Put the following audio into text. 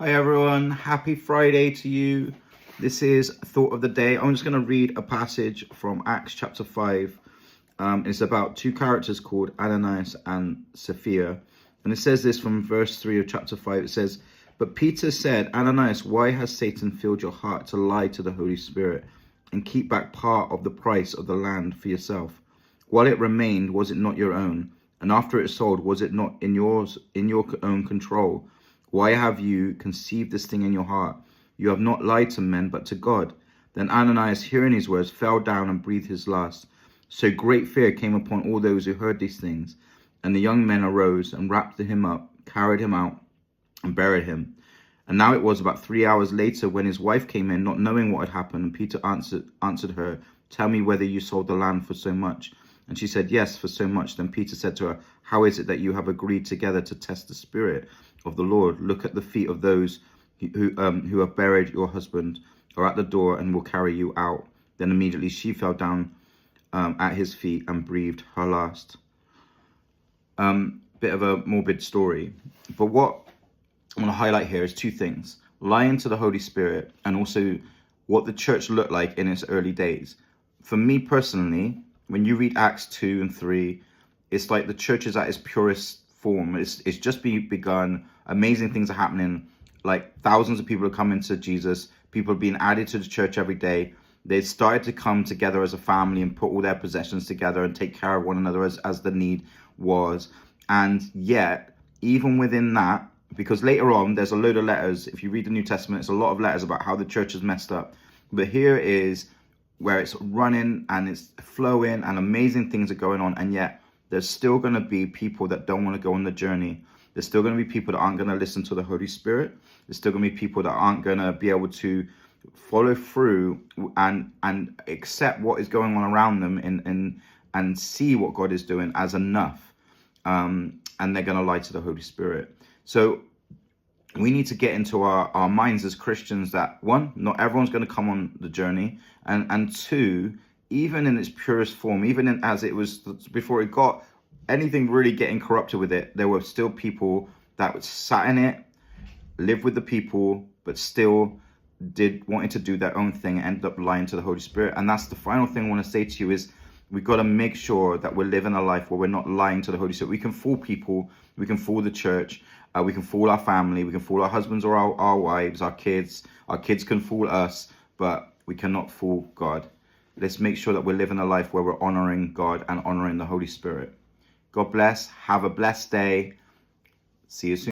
Hi everyone, happy Friday to you. This is Thought of the Day. I'm just going to read a passage from Acts chapter 5. It's about two characters called Ananias and Sapphira. And it says this from verse 3 of chapter 5. It says, "But Peter said, Ananias, why has Satan filled your heart to lie to the Holy Spirit and keep back part of the price of the land for yourself? While it remained, was it not your own? And after it sold, was it not in your own control? Why have you conceived this thing in your heart? You have not lied to men, but to God." Then Ananias, hearing his words, fell down and breathed his last. So great fear came upon all those who heard these things. And the young men arose and wrapped him up, carried him out, and buried him. And now it was about 3 hours later when his wife came in, not knowing what had happened. And Peter answered her, "Tell me whether you sold the land for so much." And she said, "Yes, for so much." Then Peter said to her, "How is it that you have agreed together to test the Spirit of the Lord? Look at the feet of those who have buried your husband are at the door and will carry you out." Then immediately she fell down at his feet and breathed her last. Bit of a morbid story. But what I want to highlight here is two things: lying to the Holy Spirit and also what the church looked like in its early days. For me personally, when you read Acts 2 and 3, it's like the church is at its purest form. It's just begun. Amazing things are happening. Like thousands of people are coming to Jesus. People are being added to the church every day. They started to come together as a family and put all their possessions together and take care of one another as the need was. And yet, even within that, because later on, there's a load of letters. If you read the New Testament, it's a lot of letters about how the church is messed up. But here is where it's running and it's flowing and amazing things are going on. And yet there's still going to be people that don't want to go on the journey. There's still going to be people that aren't going to listen to the Holy Spirit. There's still going to be people that aren't going to be able to follow through and accept what is going on around them and see what God is doing as enough. And they're going to lie to the Holy Spirit. So we need to get into our minds as Christians that, one, not everyone's going to come on the journey. And two, even in its purest form, even as it was before it got anything really getting corrupted with it, there were still people that sat in it, lived with the people, but still wanted to do their own thing and ended up lying to the Holy Spirit. And that's the final thing I want to say to you is we've got to make sure that we're living a life where we're not lying to the Holy Spirit. We can fool people. We can fool the church. We can fool our family. We can fool our husbands or our wives, our kids. Our kids can fool us, but we cannot fool God. Let's make sure that we're living a life where we're honoring God and honoring the Holy Spirit. God bless. Have a blessed day. See you soon.